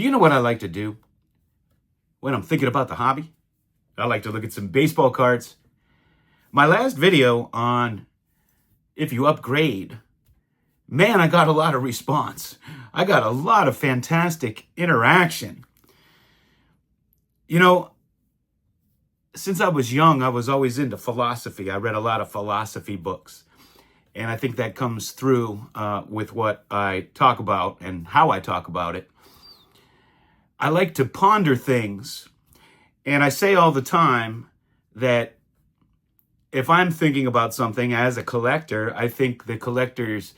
Do you know what I like to do when I'm thinking about the hobby? I like to look at some baseball cards. My last video on if you upgrade, man, I got a lot of response. I got a lot of fantastic interaction. You know, since I was young, I was always into philosophy. I read a lot of philosophy books. And I think that comes through with what I talk about and how I talk about it. I like to ponder things. And I say all the time that if I'm thinking about something as a collector, I think the collector's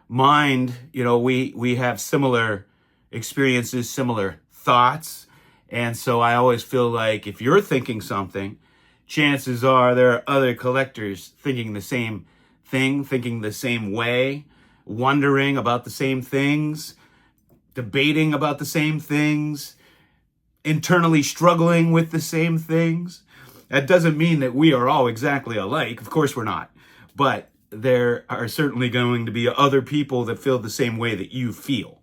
mind, we have similar experiences, similar thoughts. And so I always feel like if you're thinking something, chances are there are other collectors thinking the same thing, thinking the same way, wondering about the same things, debating about the same things, internally struggling with the same things. That doesn't mean that we are all exactly alike. Of course we're not. But there are certainly going to be other people that feel the same way that you feel.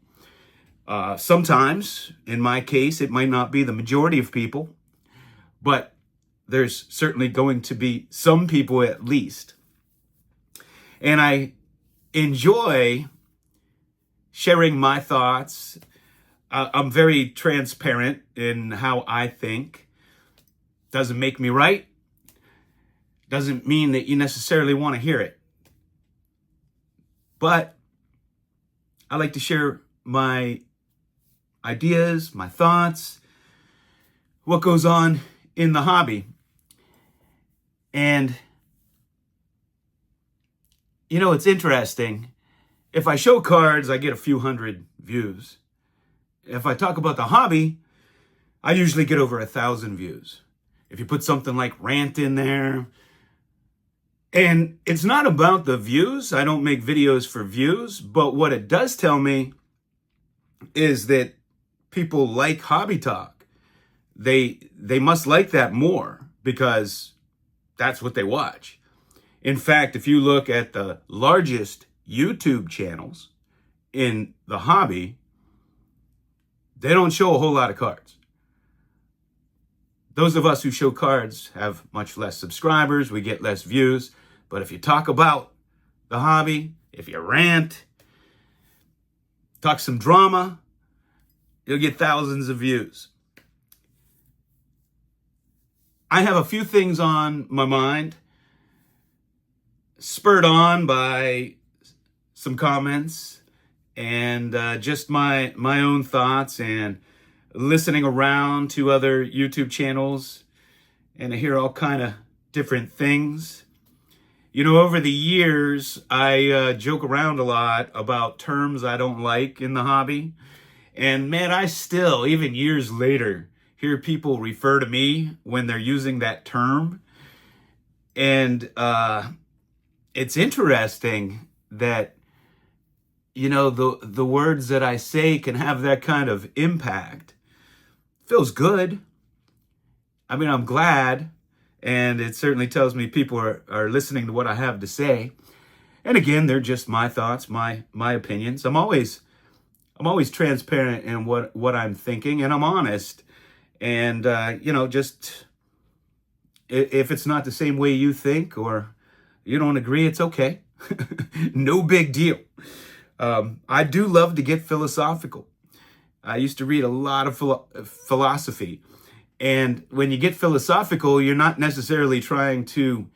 Sometimes, in my case, it might not be the majority of people, but there's certainly going to be some people at least. And I enjoy sharing my thoughts. I'm very transparent in how I think. Doesn't make me right. Doesn't mean that you necessarily want to hear it. But I like to share my ideas, my thoughts, what goes on in the hobby. And, it's interesting. If I show cards, I get a few hundred views. If I talk about the hobby, I usually get over 1,000 views. If you put something like rant in there, and it's not about the views. I don't make videos for views, but what it does tell me is that people like hobby talk. They must like that more because that's what they watch. In fact, if you look at the largest YouTube channels in the hobby, they don't show a whole lot of cards. Those of us who show cards have much less subscribers, we get less views. But if you talk about the hobby, if you rant, talk some drama, you'll get thousands of views. I have a few things on my mind, spurred on by some comments and just my own thoughts and listening around to other YouTube channels, and I hear all kind of different things. Over the years, I joke around a lot about terms I don't like in the hobby. And man, I still, even years later, hear people refer to me when they're using that term. And it's interesting that, the words that I say can have that kind of impact. Feels good. I mean, I'm glad. And it certainly tells me people are listening to what I have to say. And again, they're just my thoughts, my opinions. I'm always transparent in what I'm thinking, and I'm honest. And just if it's not the same way you think or you don't agree, it's okay. No big deal. I do love to get philosophical. I used to read a lot of philosophy. And when you get philosophical, you're not necessarily trying to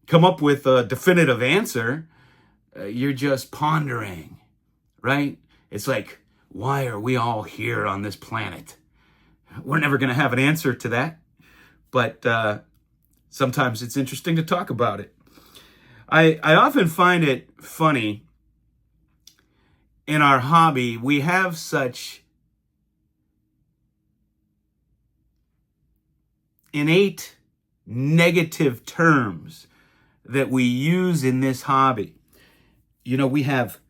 come up with a definitive answer. You're just pondering, right? It's like, why are we all here on this planet? We're never going to have an answer to that. But sometimes it's interesting to talk about it. I often find it funny in our hobby, we have such innate negative terms that we use in this hobby. We have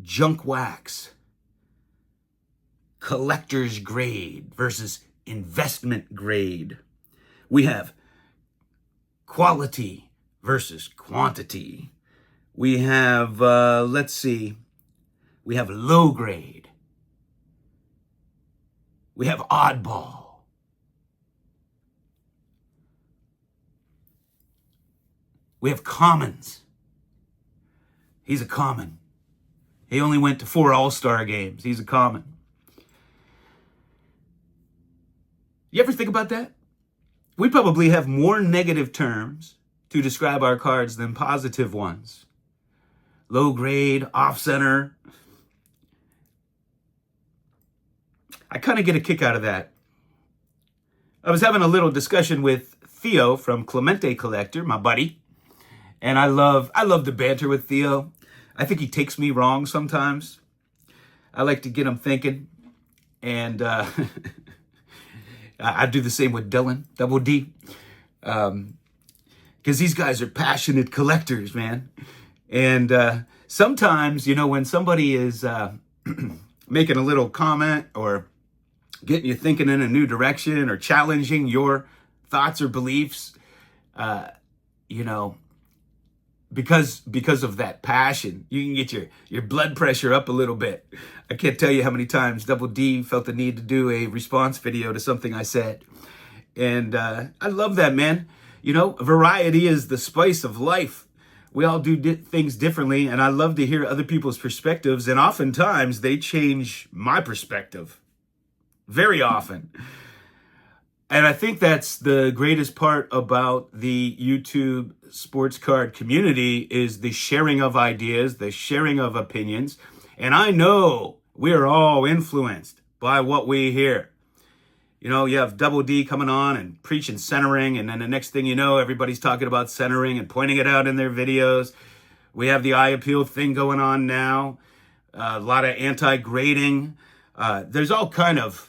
junk wax, collector's grade versus investment grade. We have quality versus quantity. We have, we have low grade. We have Oddball. We have Commons. He's a common. He only went to 4 All-Star games. He's a common. You ever think about that? We probably have more negative terms to describe our cards than positive ones. Low grade, off center. I kind of get a kick out of that. I was having a little discussion with Theo from Clemente Collector, my buddy. And I love the banter with Theo. I think he takes me wrong sometimes. I like to get him thinking. And I do the same with Dylan, Double D. Because these guys are passionate collectors, man. And sometimes, you know, when somebody is making a little comment or getting you thinking in a new direction or challenging your thoughts or beliefs, you know, because of that passion, you can get your blood pressure up a little bit. I can't tell you how many times Double D felt the need to do a response video to something I said. And I love that, man. You know, variety is the spice of life. We all do things differently, and I love to hear other people's perspectives, and oftentimes they change my perspective. Very often. And I think that's the greatest part about the YouTube sports card community is the sharing of ideas, the sharing of opinions. And I know we're all influenced by what we hear. You know, you have Double D coming on and preaching centering, and then the next thing you know, everybody's talking about centering and pointing it out in their videos. We have the eye appeal thing going on now. A lot of anti-grading. There's all kind of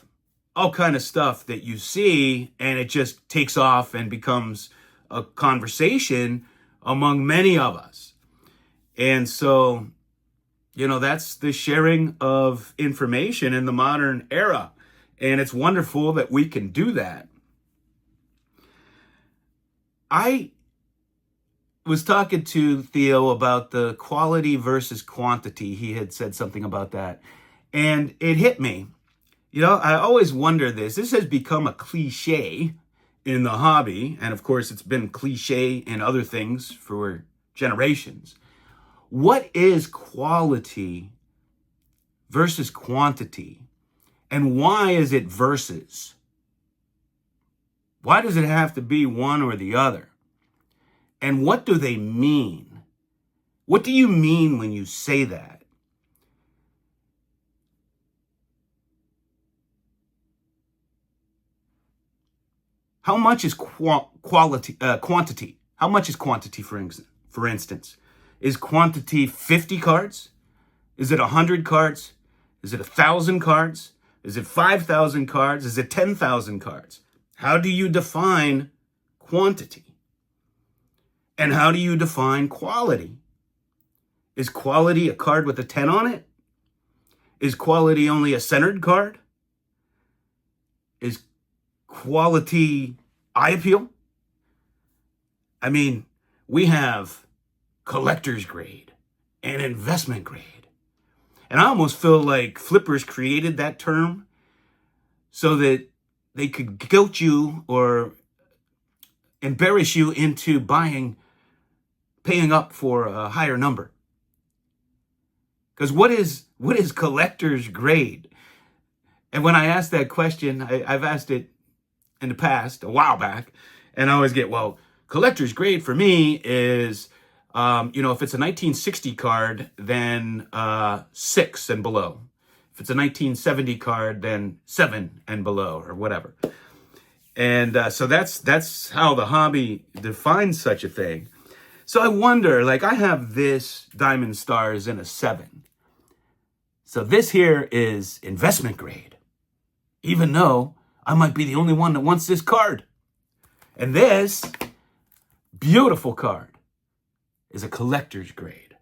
stuff that you see, and it just takes off and becomes a conversation among many of us. And so, you know, that's the sharing of information in the modern era. And it's wonderful that we can do that. I was talking to Theo about the quality versus quantity. He had said something about that. And it hit me. You know, I always wonder this. This has become a cliche in the hobby. And of course, it's been cliche in other things for generations. What is quality versus quantity? And why is it versus? Why does it have to be one or the other? And what do they mean? What do you mean when you say that? How much is quantity? How much is quantity, for instance? Is quantity 50 cards? Is it 100 cards? Is it 1,000 cards? Is it 5,000 cards? Is it 10,000 cards? How do you define quantity? And how do you define quality? Is quality a card with a 10 on it? Is quality only a centered card? Is quality eye appeal? I mean, we have collector's grade and investment grade. And I almost feel like flippers created that term so that they could guilt you or embarrass you into paying up for a higher number. Because what is collector's grade? And when I ask that question, I've asked it in the past, a while back, and I always get, well, collector's grade for me is, you know, if it's a 1960 card, then 6 and below. If it's a 1970 card, then 7 and below, or whatever. And so that's how the hobby defines such a thing. So I wonder, like, I have this Diamond Stars in a 7. So this here is investment grade, even though I might be the only one that wants this card. And this beautiful card is a collector's grade.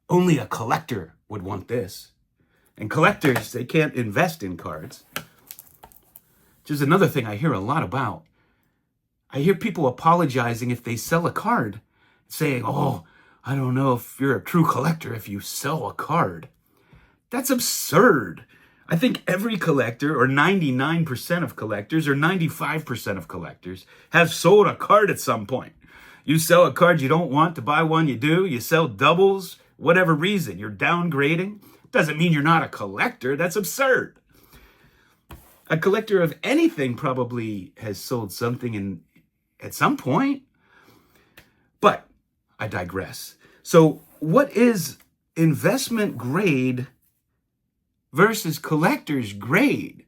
Only a collector would want this. And collectors, they can't invest in cards. Which is another thing I hear a lot about. I hear people apologizing if they sell a card, saying, oh, I don't know if you're a true collector if you sell a card. That's absurd. I think every collector, or 99% of collectors, or 95% of collectors, have sold a card at some point. You sell a card you don't want to buy one you do. You sell doubles, whatever reason. You're downgrading. Doesn't mean you're not a collector. That's absurd. A collector of anything probably has sold something at some point. But I digress. So what is investment grade versus collector's grade?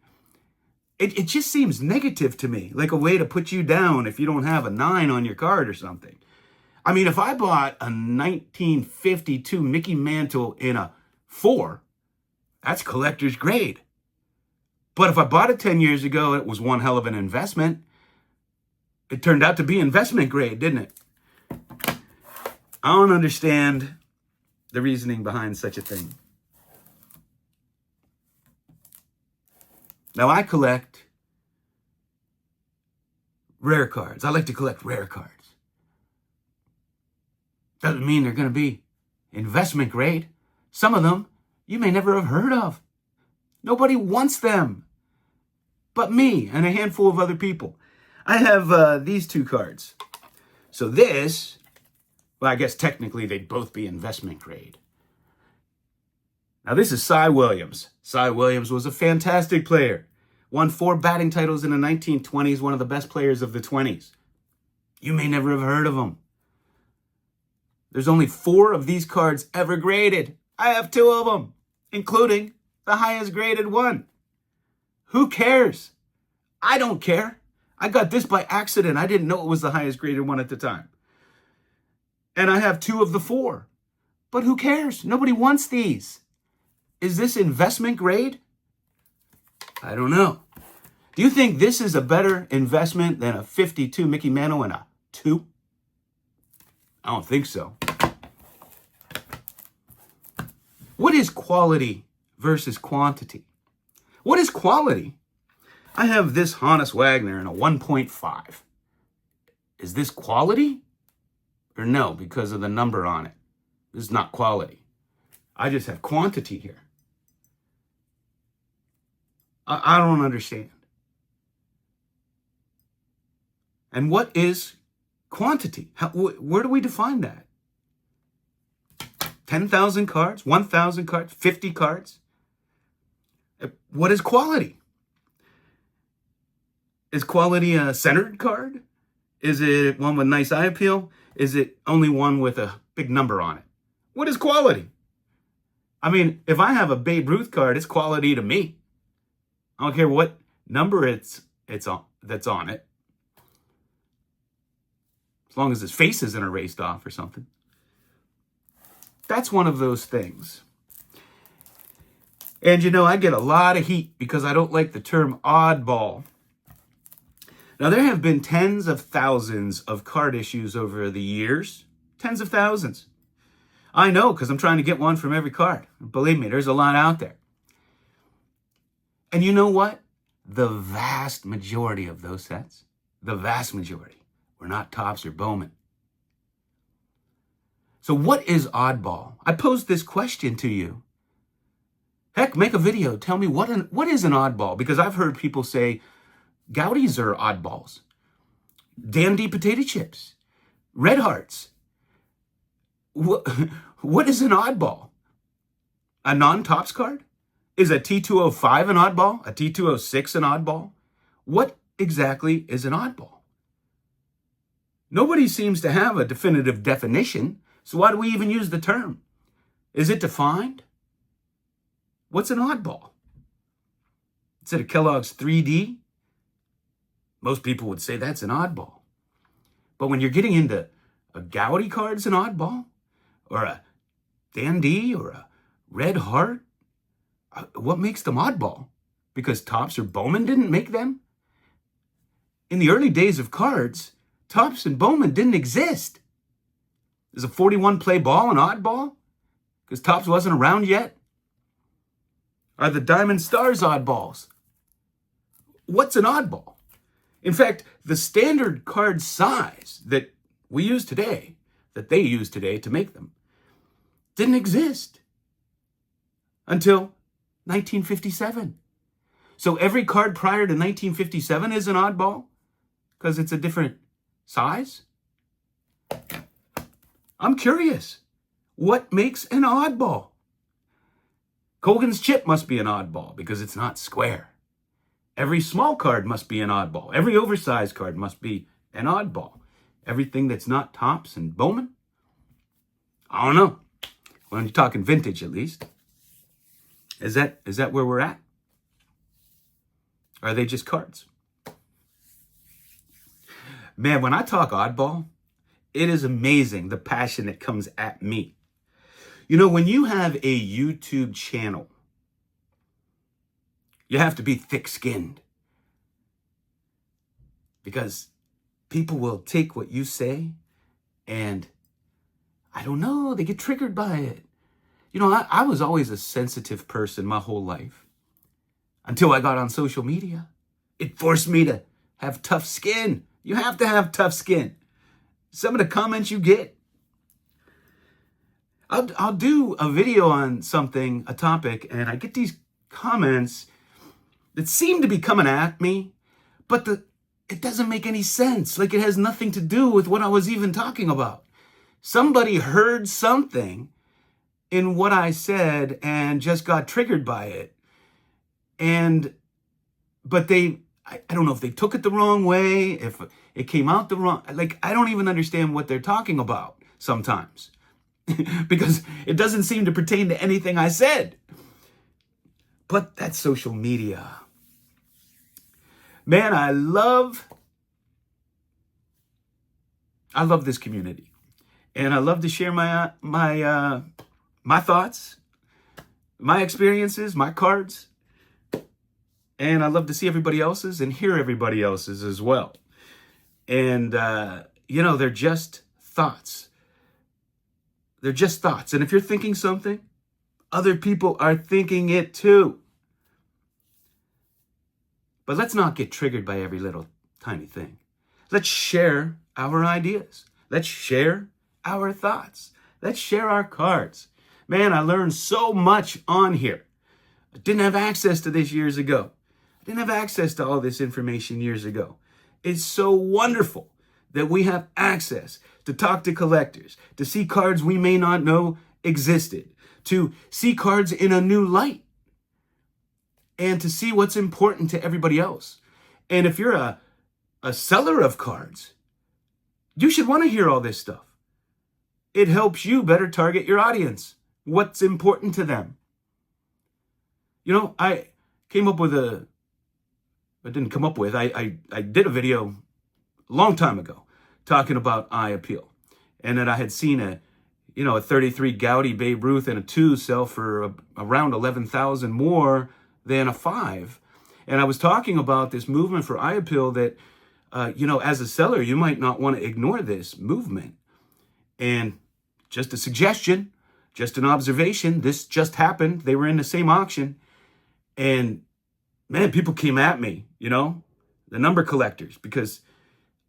It just seems negative to me, like a way to put you down if you don't have a 9 on your card or something. I mean, if I bought a 1952 Mickey Mantle in a 4, that's collector's grade. But if I bought it 10 years ago, it was one hell of an investment. It turned out to be investment grade, didn't it? I don't understand the reasoning behind such a thing. Now, I collect rare cards. I like to collect rare cards. Doesn't mean they're going to be investment grade. Some of them you may never have heard of. Nobody wants them but me and a handful of other people. I have these 2 cards. So this, well, I guess technically they'd both be investment grade. Now this is Cy Williams. Cy Williams was a fantastic player. Won 4 batting titles in the 1920s, one of the best players of the 20s. You may never have heard of him. There's only 4 of these cards ever graded. I have 2 of them, including the highest graded one. Who cares? I don't care. I got this by accident. I didn't know it was the highest graded one at the time. And I have 2 of the 4. But who cares? Nobody wants these. Is this investment grade? I don't know. Do you think this is a better investment than a 52 Mickey Mantle and a 2? I don't think so. What is quality versus quantity? What is quality? I have this Honus Wagner in a 1.5. Is this quality? Or no, because of the number on it? This is not quality. I just have quantity here. I don't understand. And what is quantity? Where do we define that? 10,000 cards? 1,000 cards? 50 cards? What is quality? Is quality a centered card? Is it one with nice eye appeal? Is it only one with a big number on it? What is quality? I mean, if I have a Babe Ruth card, it's quality to me. I don't care what number that's on it. As long as his face isn't erased off or something. That's one of those things. And you know, I get a lot of heat because I don't like the term oddball. Now, there have been tens of thousands of card issues over the years. Tens of thousands. I know, because I'm trying to get one from every card. Believe me, there's a lot out there. And you know what? The vast majority of those sets, the vast majority, were not Topps or Bowman. So what is oddball? I posed this question to you. Heck, make a video. Tell me what is an oddball? Because I've heard people say Goudies are oddballs. Dandy potato chips. Red Hearts. What is an oddball? A non-Topps card? Is a T205 an oddball? A T206 an oddball? What exactly is an oddball? Nobody seems to have a definitive definition, so why do we even use the term? Is it defined? What's an oddball? Is it a Kellogg's 3D? Most people would say that's an oddball. But when you're getting into a Goudie card's an oddball, or a Dandy, or a Red Heart, what makes them oddball? Because Topps or Bowman didn't make them? In the early days of cards, Topps and Bowman didn't exist. Is a 41 play ball an oddball? Because Topps wasn't around yet? Are the Diamond Stars oddballs? What's an oddball? In fact, the standard card size that we use today, that they use today to make them, didn't exist until 1957. So every card prior to 1957 is an oddball because it's a different size? I'm curious. What makes an oddball? Kogan's chip must be an oddball because it's not square. Every small card must be an oddball. Every oversized card must be an oddball. Everything that's not Topps and Bowman? I don't know. When you're talking vintage, at least. Is that where we're at? Or are they just cards? Man, when I talk oddball, it is amazing the passion that comes at me. You know, when you have a YouTube channel, you have to be thick-skinned because people will take what you say and, I don't know, they get triggered by it. You know, I was always a sensitive person my whole life until I got on social media. It forced me to have tough skin. You have to have tough skin. Some of the comments you get. I'll do a video on something, a topic, and I get these comments that seem to be coming at me, but it doesn't make any sense. Like it has nothing to do with what I was even talking about. Somebody heard something in what I said and just got triggered by it. But I don't know if they took it the wrong way, if it came out the wrong, like I don't even understand what they're talking about sometimes because it doesn't seem to pertain to anything I said. But that's social media. Man, I love this community. And I love to share my thoughts, my experiences, my cards. And I love to see everybody else's and hear everybody else's as well. And, you know, they're just thoughts. They're just thoughts. And if you're thinking something, other people are thinking it too. But let's not get triggered by every little tiny thing. Let's share our ideas. Let's share our thoughts. Let's share our cards. Man, I learned so much on here. I didn't have access to this years ago. I didn't have access to all this information years ago. It's so wonderful that we have access to talk to collectors, to see cards we may not know existed, to see cards in a new light, and to see what's important to everybody else. And if you're a seller of cards, you should want to hear all this stuff. It helps you better target your audience. What's important to them? You know, I did a video a long time ago talking about eye appeal. And that I had seen a 33 Gaudy Babe Ruth and a 2 sell for around 11,000 more than a 5. And I was talking about this movement for eye appeal that, as a seller, you might not want to ignore this movement. And just a suggestion, just an observation, this just happened. They were in the same auction. And man, people came at me, the number collectors, because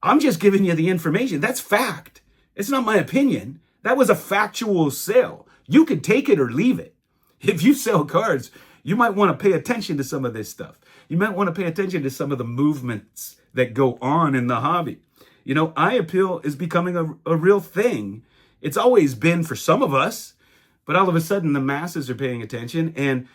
I'm just giving you the information. That's fact. It's not my opinion. That was a factual sale. You could take it or leave it. If you sell cards, you might want to pay attention to some of this stuff. You might want to pay attention to some of the movements that go on in the hobby. Eye appeal is becoming a real thing. It's always been for some of us, but all of a sudden the masses are paying attention. And,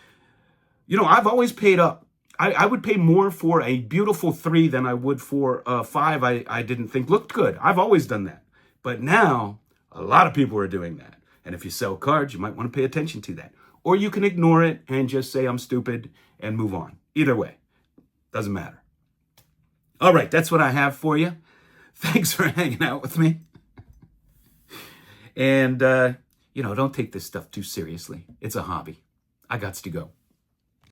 I've always paid up. I would pay more for a beautiful 3 than I would for a 5 I didn't think looked good. I've always done that. But now a lot of people are doing that. And if you sell cards, you might want to pay attention to that. Or you can ignore it and just say I'm stupid and move on. Either way, doesn't matter. All right, that's what I have for you. Thanks for hanging out with me. And, don't take this stuff too seriously. It's a hobby. I gots to go.